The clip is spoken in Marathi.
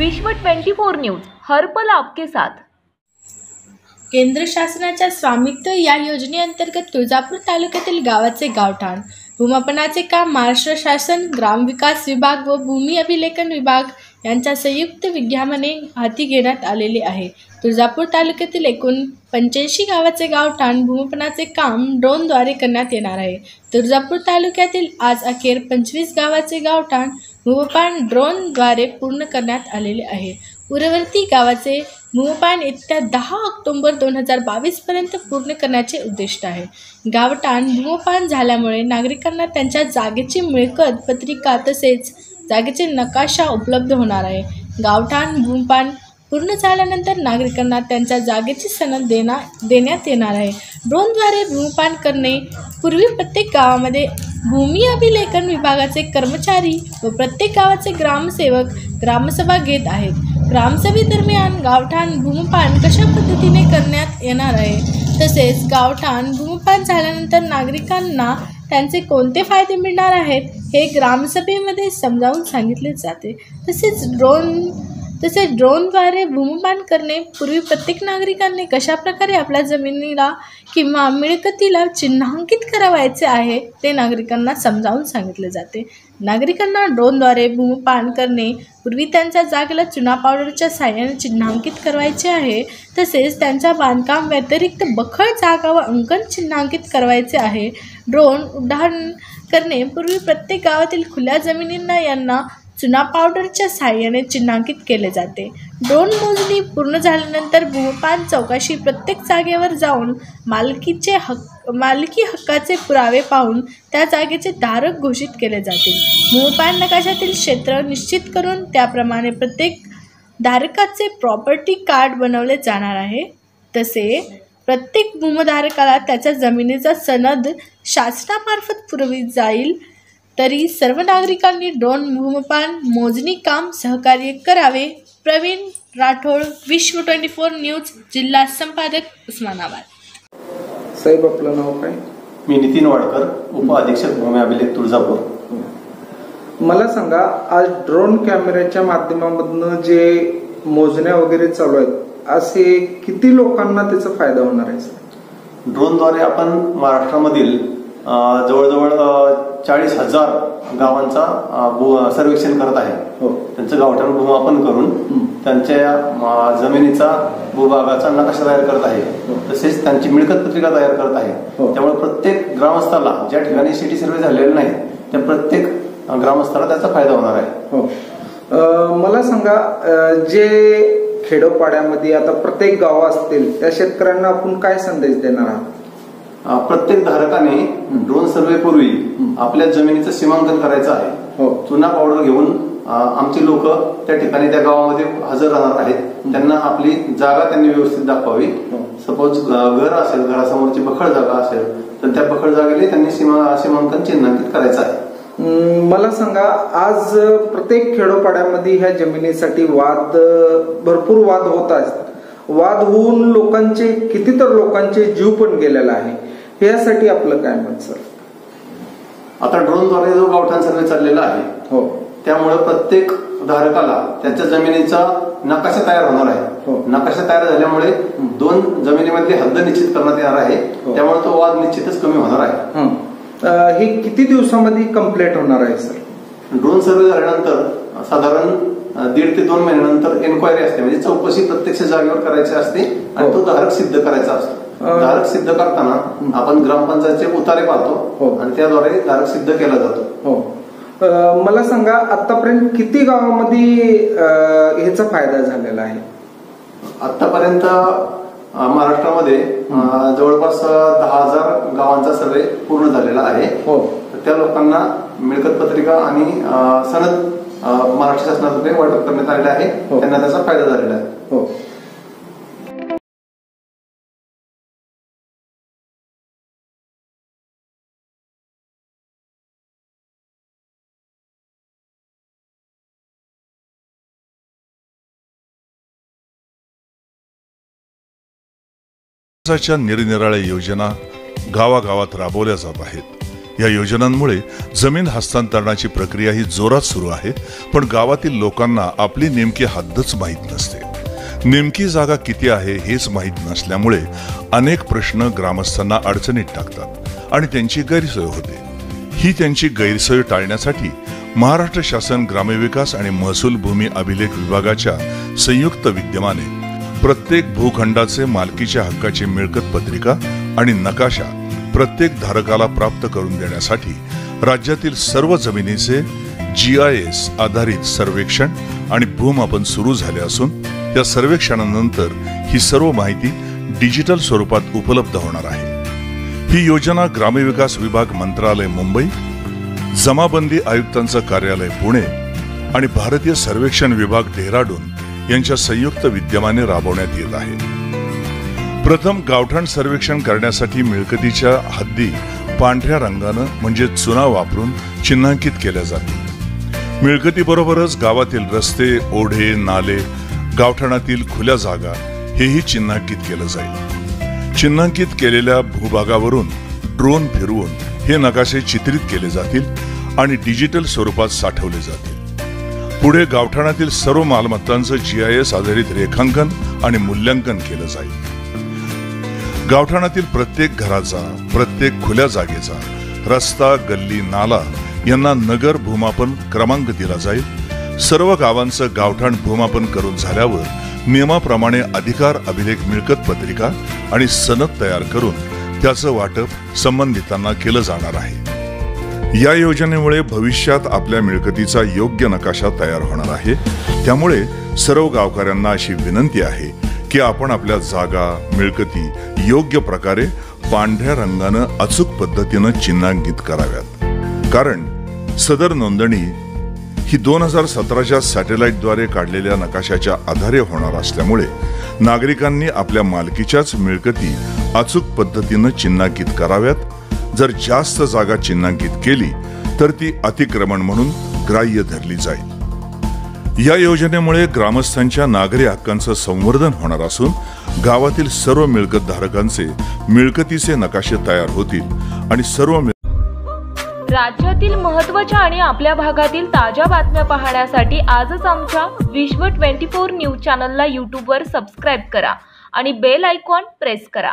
विश्व 24 न्यूज हर पल आपके साथ। केंद्र शासनाच्या स्वामित्व या योजनेअंतर्गत तुळजापूर तालुक्यातील गावाचे गावठाण भूमापनाचे काम महाराष्ट्र शासन ग्रामविकास विभाग व भूमी अभिलेखन विभाग यांच्या संयुक्त विद्यमाने हाती घेण्यात आलेले आहे। तुळजापूर तालुक्यातील एकूण 85 गावाचे गावठाण भूमापनाचे काम ड्रोनद्वारे करण्यात येणार आहे। तुळजापूर तालुक्यातील आज अखेर 25 गावाचे गावठाण भूमापन ड्रोनद्वारे पूर्ण करण्यात आलेले आहे। उर्वरित गावाचे भूमापन येत्या 10 ऑक्टोबर 2022 पर्यंत पूर्ण करण्याचे उद्दिष्ट आहे। गावठाण भूमापन झाल्यामुळे नागरिकांना त्यांच्या जागेची मिळकत पत्रिका तसेच जागेचे नकाशा उपलब्ध होणार आहे। गावठाण भूमापन पूर्ण झाल्यानंतर नागरिकांना त्यांच्या जागेची सनद देण्यात येणार आहे। ड्रोनद्वारे भूमापन करणे पूर्वी प्रत्येक गावामध्ये भूमी अभिलेखन विभागाचे कर्मचारी व प्रत्येक गावाचे ग्रामसेवक ग्रामसभा घेत आहेत। ग्रामसभेदरम्यान गावठाण भूमापन कशा पद्धतीने करण्यात येणार आहे, तसेच गावठाण भूमापन झाल्यानंतर नागरिकांना त्यांचे कोणते फायदे मिळणार आहेत हे ग्रामसभेमध्ये समजावून सांगितले जाते। तसेच ड्रोनद्वारे भूमापन करणे पूर्वी प्रत्येक नागरिकांनी कशाप्रकारे आपल्या जमिनीला किंवा मिळकतीला चिन्हांकित करावयाचे आहे ते नागरिकांना समजावून सांगितले जाते। नागरिकांना ड्रोनद्वारे भूमापन करणे पूर्वी त्यांच्या जागेला चुना पावडरच्या साहाय्याने चिन्हांकित करायचे आहे, तसेच त्यांच्या बांधकाम व्यतिरिक्त बखळ जागा व अंकन चिन्हांकित करायचे आहे। ड्रोन उड्डाण करणे पूर्वी प्रत्येक गावातील खुल्या जमिनींना यांना चुना पावडरच्या साहाय्याने चिन्हांकित केले जाते। ड्रोन मोजणी पूर्ण झाल्यानंतर भूमापन चौकशी प्रत्येक जागेवर जाऊन मालकी हक्काचे पुरावे पाहून त्या जागेचे धारक घोषित केले जातील। भूमापन नकाशातील क्षेत्र निश्चित करून त्याप्रमाणे प्रत्येक धारकाचे प्रॉपर्टी कार्ड बनवले जाणार आहे। तसे प्रत्येक भूमधारकाला त्याच्या जमिनीचा सनद शासनामार्फत पुरविली जाईल। तरी सर्व नागरिकांनी ड्रोन भूमापन मोजणी काम सहकार्य करावे। प्रवीण राठोड, विश्व 24 न्यूज, जिल्हा संपादक, उस्मानाबाद। साहेब आपलं नाव काय? मी नितीन वाडकर, उप अधीक्षक भूमी अभिलेख तुळजापूर। मला सांगा, आज ड्रोन कॅमेऱ्याच्या माध्यमामधून जे मोजण्या वगैरे चालू आहेत, असे किती लोकांना त्याचा फायदा होणार आहे? ड्रोनद्वारे आपण महाराष्ट्रामधील जवळजवळ 40,000 गावांचा सर्वेक्षण करत आहे। त्यांचं गावठाण भूमापन करून त्यांच्या जमिनीचा भूभागाचा नकाशा तयार करत आहे, तसेच त्यांची मिळकत पत्रिका तयार करत आहे। त्यामुळे प्रत्येक ग्रामस्थाला ज्या ठिकाणी सिटी सर्वे झालेले नाही त्या प्रत्येक ग्रामस्थाला त्याचा फायदा होणार आहे। मला सांगा, जे खेडोपाड्यामध्ये आता प्रत्येक गाव असतील त्या शेतकऱ्यांना आपण काय संदेश देणार आहात? प्रत्येक धारकाने ड्रोन सर्वे पूर्वी आपल्या जमिनीचं सीमांकन करायचं आहे। चुना पावडर घेऊन आमचे लोक त्या ठिकाणी त्या गावामध्ये हजर राहणार आहेत। त्यांना आपली जागा त्यांनी व्यवस्थित दाखवावी। सपोज घर असेल, घरासमोरची बखळ जागा असेल तर त्या बखळ जागेला त्यांनी सीमांकन चिन्हांकित करायचं आहे। मला सांगा, आज प्रत्येक खेडोपाड्यामध्ये ह्या जमिनीसाठी भरपूर वाद होत आहेत। वाद होऊन कितीतर लोकांचे जीव पण गेलेला आहे। यासाठी आपलं काय मत सर? आता ड्रोनद्वारे जो गावठाण सर्वे चाललेला आहे, त्यामुळे प्रत्येक धारकाला त्याच्या जमिनीचा नकाशा तयार होणार आहे। नकाशा तयार झाल्यामुळे 2 जमिनीमधली हद्द निश्चित करण्यात येणार आहे। त्यामुळे तो वाद निश्चितच कमी होणार आहे। हे किती दिवसामध्ये कंप्लीट होणार आहे सर? ड्रोन सर्वे झाल्यानंतर साधारण 1.5 ते 2 महिन्यानंतर एन्क्वायरी असते, म्हणजे चौकशी प्रत्यक्ष जागेवर करायची असते आणि तो धारक सिद्ध करायचा असतो। धारक सिद्ध करताना आपण ग्रामपंचायतचे उतारे पाहतो आणि त्याद्वारे धारक सिद्ध केला जातो। मला सांगा, आतापर्यंत किती गावामध्ये ह्याचा फायदा झालेला आहे? आतापर्यंत महाराष्ट्रामध्ये जवळपास 10,000 गावांचा सर्वे पूर्ण झालेला आहे। त्या लोकांना मिळकत पत्रिका आणि सनद महाराष्ट्र शासनातर्फे वाटप करण्यात आलेले आहे। त्यांना त्याचा फायदा झालेला आहे। निरनिराळ्या योजना गावागावात राबवल्या जात आहेत। या योजनांमुळे जमीन हस्तांतरणाची प्रक्रिया ही जोरात सुरू आहे, पण गावातील लोकांना आपली नेमकी हद्दच माहीत नसते. नेमकी जागा किती आहे हेच माहीत नसल्यामुळे अनेक प्रश्न ग्रामस्थांना अडचणीत टाकतात आणि त्यांची गैरसोय होते. ही त्यांची गैरसोय टाळण्यासाठी महाराष्ट्र शासन ग्रामविकास आणि महसूल भूमी अभिलेख विभागाच्या संयुक्त विद्यमाने प्रत्येक भूखंडाचे मालकीच्या हक्काची मिळकत पत्रिका आणि नकाशा प्रत्येक धारकाला प्राप्त करून देण्यासाठी राज्यातील सर्व जमिनीचे GIS आधारित सर्वेक्षण आणि भूमापन सुरू झाले असून त्या सर्वेक्षणानंतर ही सर्व माहिती डिजिटल स्वरूपात उपलब्ध होणार आहे. ही योजना ग्रामविकास विभाग मंत्रालय मुंबई, जमाबंदी आयुक्तांचं कार्यालय पुणे आणि भारतीय सर्वेक्षण विभाग डेहराडून यांच्या संयुक्त विद्यमाने राबवण्यात येत आहे. प्रथम गावठाण सर्वेक्षण करण्यासाठी मिळकतीच्या हद्दी पांढऱ्या रंगानं म्हणजे चुना वापरून चिन्हांकित केल्या जातील. मिळकतीबरोबरच गावातील रस्ते, ओढे, नाले, गावठाणातील खुल्या जागा हेही चिन्हांकित केलं जाईल. चिन्हांकित केलेल्या भूभागावरून ड्रोन फिरवून हे नकाशे चित्रित केले जातील आणि डिजिटल स्वरूपात साठवले जातील. पुढे गावठाणातील सर्व मालमत्तांचं GIS आधारित रेखांकन आणि मूल्यांकन केलं जाईल. गावठाणातील प्रत्येक घराचा, प्रत्येक खुल्या जागेचा, रस्ता, गल्ली, नाला यांना नगर भूमापन क्रमांक दिला जाईल. सर्व गावांचं गावठाण भूमापन करून झाल्यावर नियमाप्रमाणे अधिकार अभिलेख मिळकत पत्रिका आणि सनद तयार करून त्याचं वाटप संबंधितांना केलं जाणार आहे. या योजनेमुळे भविष्यात आपल्या मिळकतीचा योग्य नकाशा तयार होणार आहे. त्यामुळे सर्व गावकऱ्यांना अशी विनंती आहे की आपण आपल्या जागा, मिळकती योग्य प्रकारे पांढऱ्या रंगानं अचूक पद्धतीनं चिन्हांकित कराव्यात. कारण सदर नोंदणी ही 2017च्या सॅटेलाइटद्वारे काढलेल्या नकाशाच्या आधारे होणार असल्यामुळे नागरिकांनी आपल्या मालकीच्याच मिळकती अचूक पद्धतीनं चिन्हांकित कराव्यात. जर जास्त जागा चिन्हांकित केली तर ती अतिक्रमण म्हणून ग्राह्य धरली जाईल. या योजनेमुळे ग्रामस्थांच्या नागरी हक्कांचं संवर्धन होणार असून गावातील सर्व मिळकत धारकांचे मिळकतीचे नकाशे तयार होतील आणि सर्व राज्यातील महत्त्वाच्या आणि आपल्या भागातील ताज्या बातम्या पाहण्यासाठी आजच आमच्या विश्व 24 न्यूज चॅनलला YouTubeवर सबस्क्राईब करा आणि बेल आयकॉन प्रेस करा.